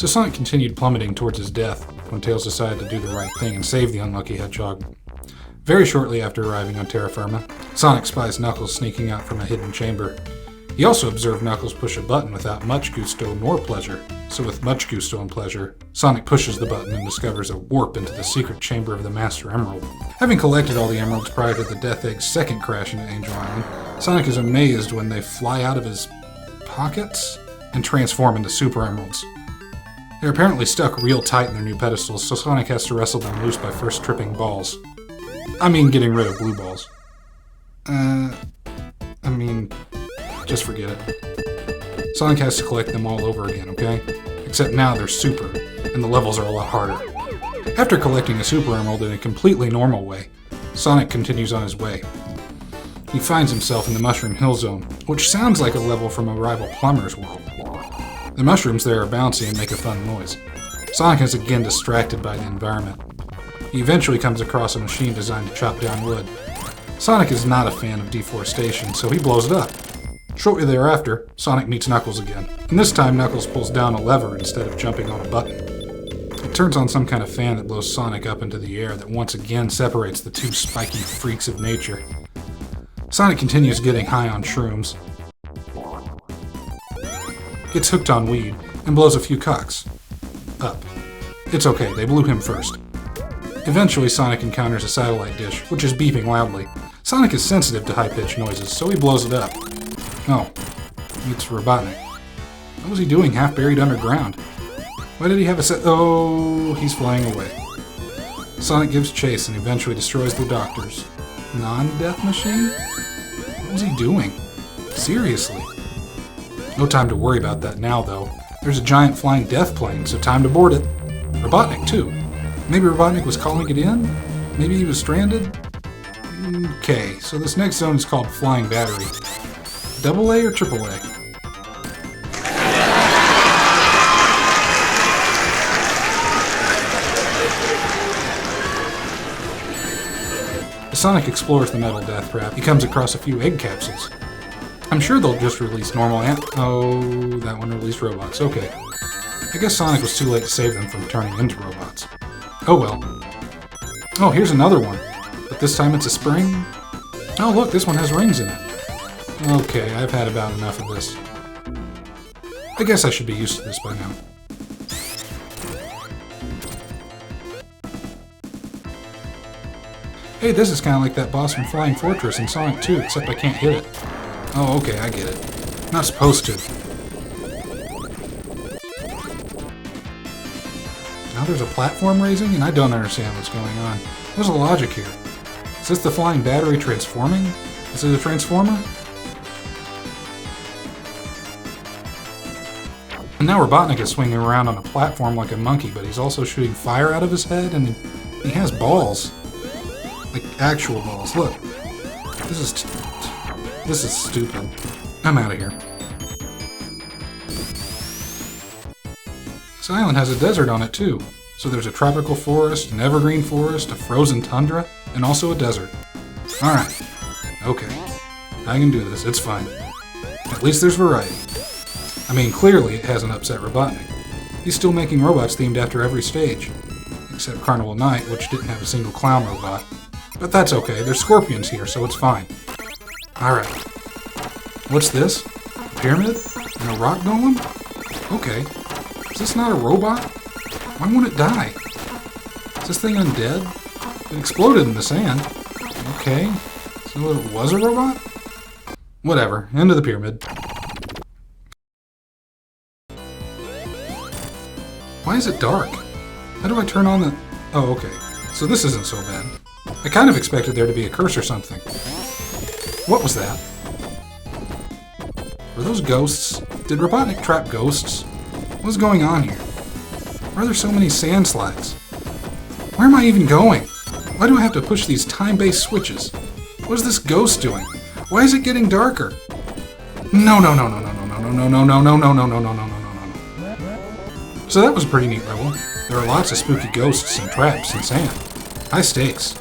So Sonic continued plummeting towards his death when Tails decided to do the right thing and save the unlucky hedgehog. Very shortly after arriving on terra firma, Sonic spies Knuckles sneaking out from a hidden chamber. He also observed Knuckles push a button without much gusto nor pleasure, so with much gusto and pleasure, Sonic pushes the button and discovers a warp into the secret chamber of the Master Emerald. Having collected all the emeralds prior to the Death Egg's second crash into Angel Island, Sonic is amazed when they fly out of his pockets and transform into Super Emeralds. They're apparently stuck real tight in their new pedestals, so Sonic has to wrestle them loose by first tripping balls. I mean, getting rid of blue balls. Just forget it. Sonic has to collect them all over again, okay? Except now they're super, and the levels are a lot harder. After collecting a Super Emerald in a completely normal way, Sonic continues on his way. He finds himself in the Mushroom Hill Zone, which sounds like a level from a rival plumber's world. The mushrooms there are bouncy and make a fun noise. Sonic is again distracted by the environment. He eventually comes across a machine designed to chop down wood. Sonic is not a fan of deforestation, so he blows it up. Shortly thereafter, Sonic meets Knuckles again, and this time Knuckles pulls down a lever instead of jumping on a button. It turns on some kind of fan that blows Sonic up into the air that once again separates the two spiky freaks of nature. Sonic continues getting high on shrooms, gets hooked on weed, and blows a few cocks up. It's okay, they blew him first. Eventually, Sonic encounters a satellite dish, which is beeping loudly. Sonic is sensitive to high-pitched noises, so he blows it up. Oh, it's Robotnik. What was he doing half buried underground? Why did he have a set? Oh, he's flying away. Sonic gives chase and eventually destroys the doctor's non-death machine? What was he doing? Seriously? No time to worry about that now, though. There's a giant flying death plane, so time to board it. Robotnik, too. Maybe Robotnik was calling it in? Maybe he was stranded? Okay, so this next zone is called Flying Battery. Double A or triple A? As Sonic explores the metal death trap, he comes across a few egg capsules. I'm sure they'll just release normal Oh, that one released robots. Okay. I guess Sonic was too late to save them from turning into robots. Oh well. Oh, here's another one. But this time it's a spring. Oh look, this one has rings in it. Okay, I've had about enough of this. I guess I should be used to this by now. Hey, this is kind of like that boss from Flying Fortress in Sonic 2, except I can't hit it. Oh, okay, I get it. Not supposed to. Now there's a platform raising, and I don't understand what's going on. What's the logic here? Is this the flying battery transforming? Is it a transformer? And now Robotnik is swinging around on a platform like a monkey, but he's also shooting fire out of his head, and he has balls. Like actual balls. Look. This is stupid. I'm out of here. This island has a desert on it too. So there's a tropical forest, an evergreen forest, a frozen tundra, and also a desert. Alright. Okay. I can do this. It's fine. At least there's variety. I mean, clearly it hasn't upset Robotnik. He's still making robots themed after every stage. Except Carnival Night, which didn't have a single clown robot. But that's okay. There's scorpions here, so it's fine. Alright. What's this? A pyramid? And a rock golem? Okay. Is this not a robot? Why won't it die? Is this thing undead? It exploded in the sand. Okay. So it was a robot? Whatever. End of the pyramid. Why is it dark? How do I turn on the... Oh, okay. So this isn't so bad. I kind of expected there to be a curse or something. What was that? Were those ghosts? Did Robotnik trap ghosts? What's going on here? Why are there so many sand slides? Where am I even going? Why do I have to push these time-based switches? What is this ghost doing? Why is it getting darker? No. So that was a pretty neat level. There are lots of spooky ghosts and traps and sand. High stakes.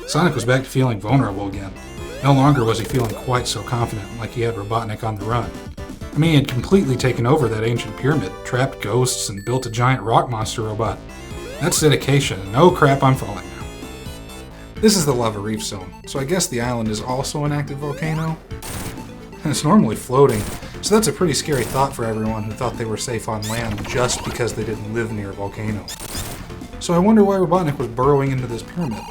Sonic was back to feeling vulnerable again. No longer was he feeling quite so confident like he had Robotnik on the run. I mean, he had completely taken over that ancient pyramid, trapped ghosts, and built a giant rock monster robot. That's dedication, and oh crap, I'm falling now. This is the Lava Reef Zone, so I guess the island is also an active volcano? And it's normally floating, so that's a pretty scary thought for everyone who thought they were safe on land just because they didn't live near a volcano. So I wonder why Robotnik was burrowing into this pyramid.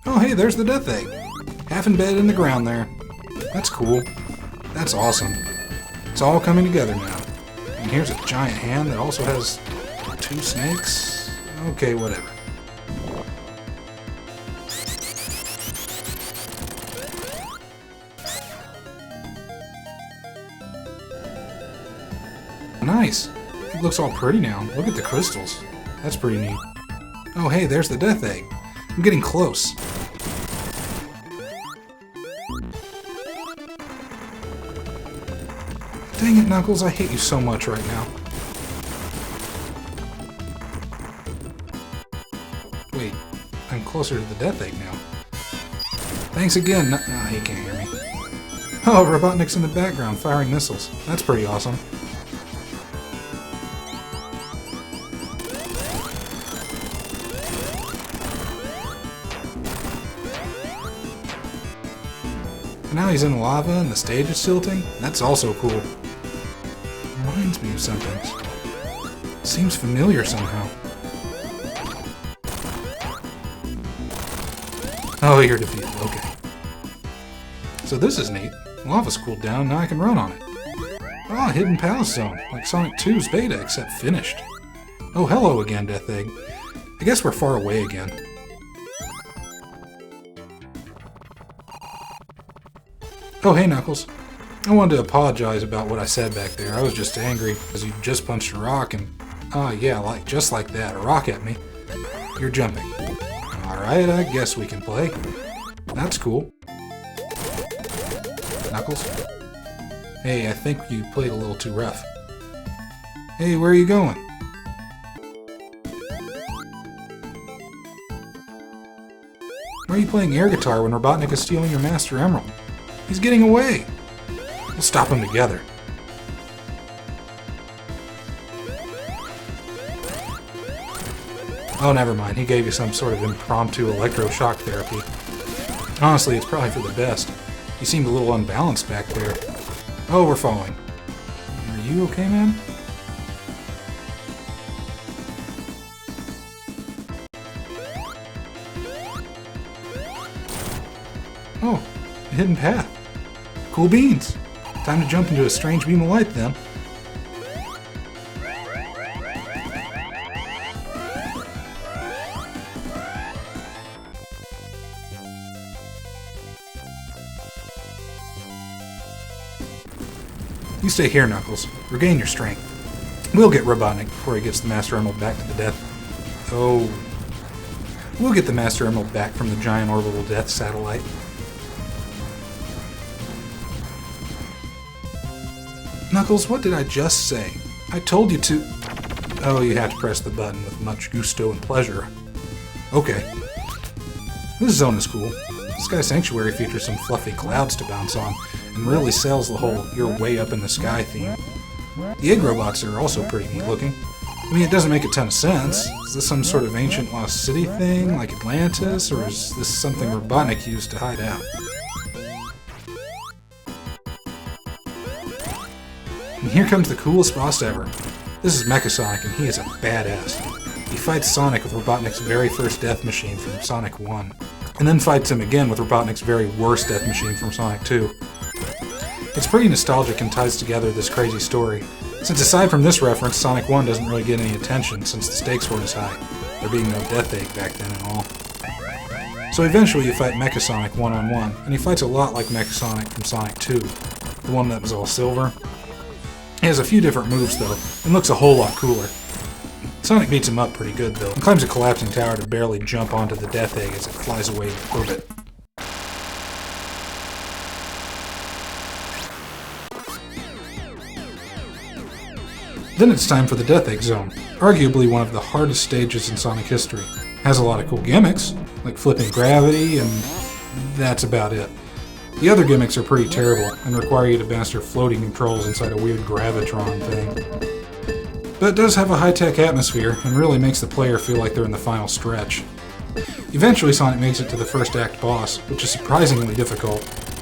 Oh hey, there's the Death Egg! Half in bed in the ground there. That's cool. That's awesome. It's all coming together now. And here's a giant hand that also has 2 snakes. Okay, whatever. Nice! It looks all pretty now. Look at the crystals. That's pretty neat. Oh hey, there's the Death Egg. I'm getting close. Dang it, Knuckles, I hate you so much right now. Wait, I'm closer to the Death Egg now. Thanks again. No, he can't hear me. Oh, Robotnik's in the background firing missiles. That's pretty awesome. And now he's in lava and the stage is tilting? That's also cool. Reminds me of something. Seems familiar somehow. Oh, you're defeated. Okay. So this is neat. Lava's cooled down, now I can run on it. Oh, a hidden palace zone, like Sonic 2's beta, except finished. Oh, hello again, Death Egg. I guess we're far away again. Oh, hey, Knuckles. I wanted to apologize about what I said back there. I was just angry because you just punched a rock and... yeah, just like that, a rock at me. You're jumping. Alright, I guess we can play. That's cool. Knuckles? Hey, I think you played a little too rough. Hey, where are you going? Why are you playing air guitar when Robotnik is stealing your Master Emerald? He's getting away! We'll stop him together. Oh, never mind. He gave you some sort of impromptu electroshock therapy. Honestly, it's probably for the best. You seemed a little unbalanced back there. Oh, we're falling. Are you okay, man? Oh, a hidden path. Cool beans. Time to jump into a strange beam of light, then. You stay here, Knuckles. Regain your strength. We'll get Robotnik before he gets the Master Emerald back to the death. Oh. We'll get the Master Emerald back from the giant orbital death satellite. Knuckles, what did I just say? I told you to... Oh, you have to press the button with much gusto and pleasure. Okay. This zone is cool. Sky Sanctuary features some fluffy clouds to bounce on, and really sells the whole "you're way up in the sky" theme. The egg robots are also pretty neat looking. I mean, it doesn't make a ton of sense. Is this some sort of ancient lost city thing, like Atlantis, or is this something Robotnik used to hide out? And here comes the coolest boss ever. This is Mecha Sonic, and he is a badass. He fights Sonic with Robotnik's very first death machine from Sonic 1, and then fights him again with Robotnik's very worst death machine from Sonic 2. It's pretty nostalgic and ties together this crazy story, since aside from this reference, Sonic 1 doesn't really get any attention since the stakes weren't as high, there being no Death Egg back then and all. So eventually you fight Mecha Sonic one-on-one, and he fights a lot like Mecha Sonic from Sonic 2, the one that was all silver. He has a few different moves though, and looks a whole lot cooler. Sonic beats him up pretty good though, and climbs a collapsing tower to barely jump onto the Death Egg as it flies away in orbit. Then it's time for the Death Egg Zone, arguably one of the hardest stages in Sonic history. Has a lot of cool gimmicks, like flipping gravity, and that's about it. The other gimmicks are pretty terrible and require you to master floating controls inside a weird gravitron thing. But it does have a high-tech atmosphere and really makes the player feel like they're in the final stretch. Eventually Sonic makes it to the first act boss, which is surprisingly difficult.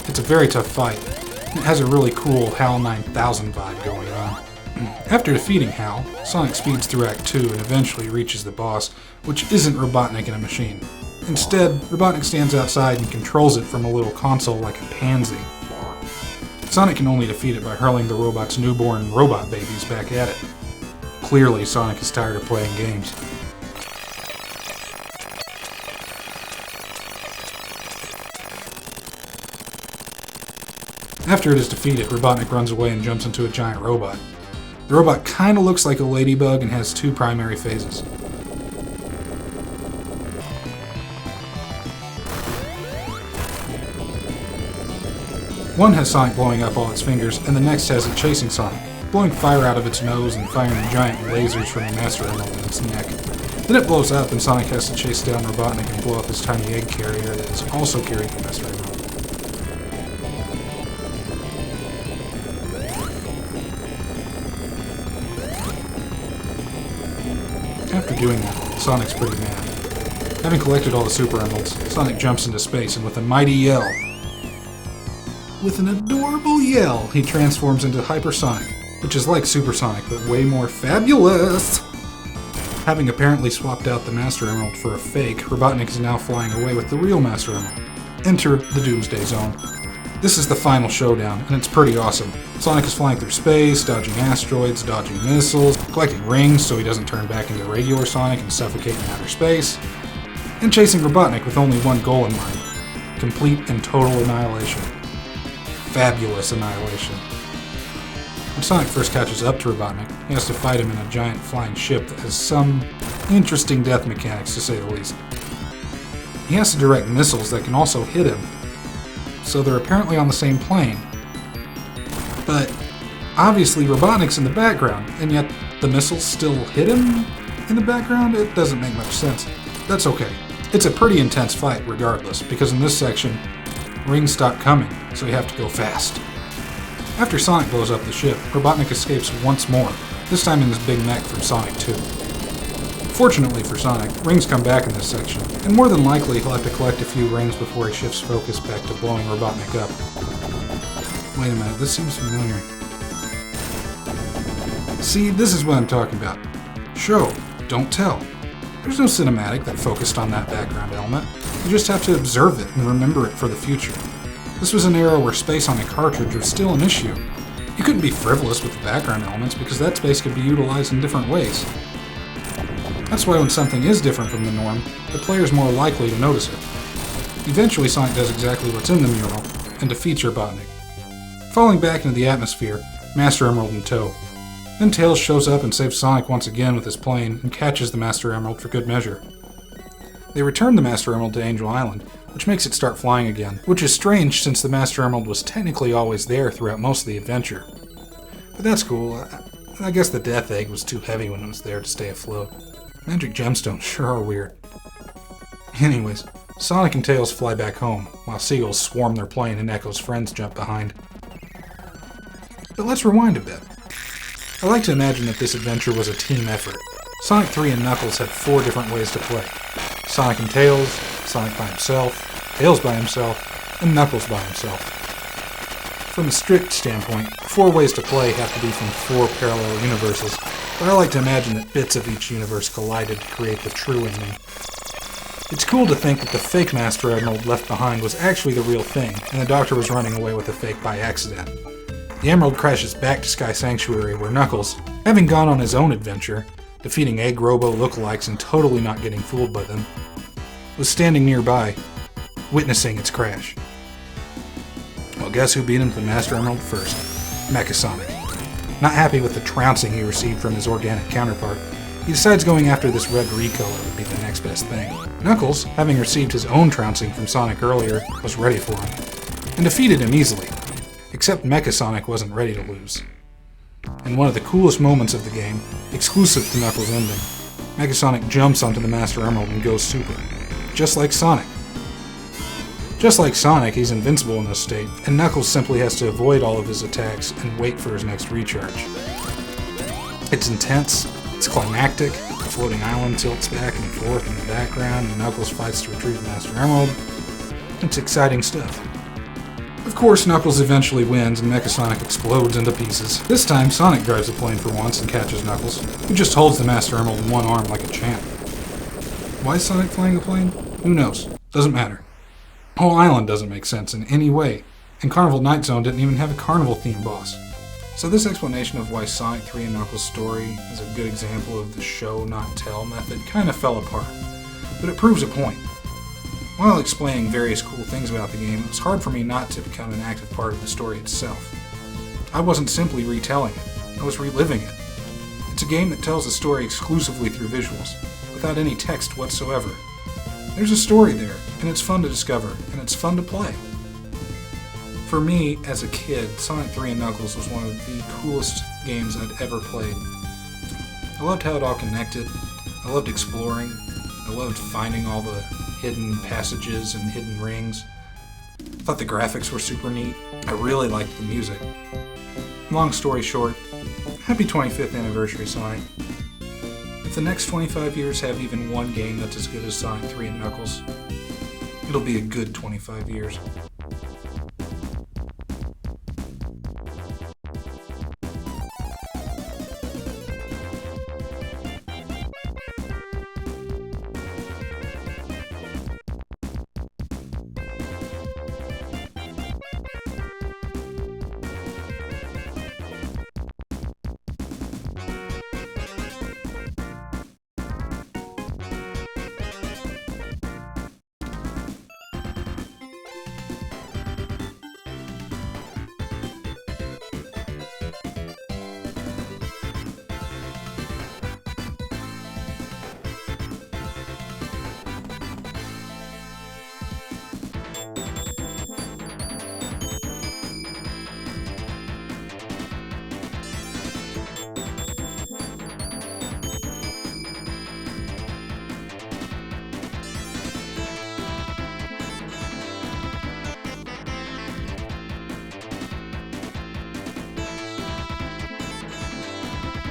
It's a very tough fight, and it has a really cool HAL 9000 vibe going on. After defeating HAL, Sonic speeds through Act 2 and eventually reaches the boss, which isn't Robotnik in a machine. Instead, Robotnik stands outside and controls it from a little console like a pansy. Sonic can only defeat it by hurling the robot's newborn robot babies back at it. Clearly, Sonic is tired of playing games. After it is defeated, Robotnik runs away and jumps into a giant robot. The robot kinda looks like a ladybug and has two primary phases. One has Sonic blowing up all its fingers, and the next has it chasing Sonic, blowing fire out of its nose and firing giant lasers from a Master Emerald in its neck. Then it blows up, and Sonic has to chase down Robotnik and blow up his tiny egg carrier that is also carrying the Master Emerald. After doing that, Sonic's pretty mad. Having collected all the Super Emeralds, Sonic jumps into space and with a mighty yell, with an adorable yell, he transforms into Hypersonic, which is like Supersonic, but way more fabulous! Having apparently swapped out the Master Emerald for a fake, Robotnik is now flying away with the real Master Emerald. Enter the Doomsday Zone. This is the final showdown, and it's pretty awesome. Sonic is flying through space, dodging asteroids, dodging missiles, collecting rings so he doesn't turn back into regular Sonic and suffocate in outer space, and chasing Robotnik with only one goal in mind: complete and total annihilation. Fabulous annihilation. When Sonic first catches up to Robotnik, he has to fight him in a giant flying ship that has some interesting death mechanics, to say the least. He has to direct missiles that can also hit him, so they're apparently on the same plane. But obviously Robotnik's in the background, and yet the missiles still hit him in the background? It doesn't make much sense. That's okay. It's a pretty intense fight regardless, because in this section, rings stop coming, so you have to go fast. After Sonic blows up the ship, Robotnik escapes once more, this time in his big mech from Sonic 2. Fortunately for Sonic, rings come back in this section, and more than likely he'll have to collect a few rings before he shifts focus back to blowing Robotnik up. Wait a minute, this seems familiar. See, this is what I'm talking about. Show, don't tell. There's no cinematic that focused on that background element. You just have to observe it and remember it for the future. This was an era where space on a cartridge was still an issue. You couldn't be frivolous with the background elements because that space could be utilized in different ways. That's why when something is different from the norm, the player is more likely to notice it. Eventually Sonic does exactly what's in the mural, and defeats Robotnik. Falling back into the atmosphere, Master Emerald in tow. Then Tails shows up and saves Sonic once again with his plane, and catches the Master Emerald for good measure. They return the Master Emerald to Angel Island, which makes it start flying again, which is strange since the Master Emerald was technically always there throughout most of the adventure. But that's cool. I guess the Death Egg was too heavy when it was there to stay afloat. Magic gemstones sure are weird. Anyways, Sonic and Tails fly back home, while seagulls swarm their plane and Echo's friends jump behind. But let's rewind a bit. I like to imagine that this adventure was a team effort. Sonic 3 and Knuckles had 4 different ways to play. Sonic and Tails, Sonic by himself, Tails by himself, and Knuckles by himself. From a strict standpoint, 4 ways to play have to be from 4 parallel universes, but I like to imagine that bits of each universe collided to create the true ending. It's cool to think that the fake Master Emerald left behind was actually the real thing, and the Doctor was running away with the fake by accident. The Emerald crashes back to Sky Sanctuary, where Knuckles, having gone on his own adventure, defeating Egg Robo lookalikes and totally not getting fooled by them, was standing nearby, witnessing its crash. Well, guess who beat him to the Master Emerald first? Mecha Sonic. Not happy with the trouncing he received from his organic counterpart, he decides going after this red recolor would be the next best thing. Knuckles, having received his own trouncing from Sonic earlier, was ready for him, and defeated him easily. Except Mecha Sonic wasn't ready to lose. In one of the coolest moments of the game, exclusive to Knuckles' ending, Mecha Sonic jumps onto the Master Emerald and goes super, just like Sonic. Just like Sonic, he's invincible in this state, and Knuckles simply has to avoid all of his attacks and wait for his next recharge. It's intense, it's climactic, the floating island tilts back and forth in the background, and Knuckles fights to retrieve the Master Emerald. It's exciting stuff. Of course, Knuckles eventually wins and Mecha Sonic explodes into pieces. This time, Sonic drives the plane for once and catches Knuckles, who just holds the Master Emerald in one arm like a champ. Why is Sonic flying the plane? Who knows? Doesn't matter. The whole island doesn't make sense in any way, and Carnival Night Zone didn't even have a carnival-themed boss. So this explanation of why Sonic 3 and Knuckles' story is a good example of the show-not-tell method kind of fell apart, but it proves a point. While explaining various cool things about the game, it was hard for me not to become an active part of the story itself. I wasn't simply retelling it, I was reliving it. It's a game that tells the story exclusively through visuals, without any text whatsoever. There's a story there, and it's fun to discover, and it's fun to play. For me, as a kid, Sonic 3 and Knuckles was one of the coolest games I'd ever played. I loved how it all connected, I loved exploring, I loved finding all the hidden passages and hidden rings. I thought the graphics were super neat. I really liked the music. Long story short, happy 25th anniversary, Sonic. If the next 25 years have even one game that's as good as Sonic 3 and Knuckles, it'll be a good 25 years.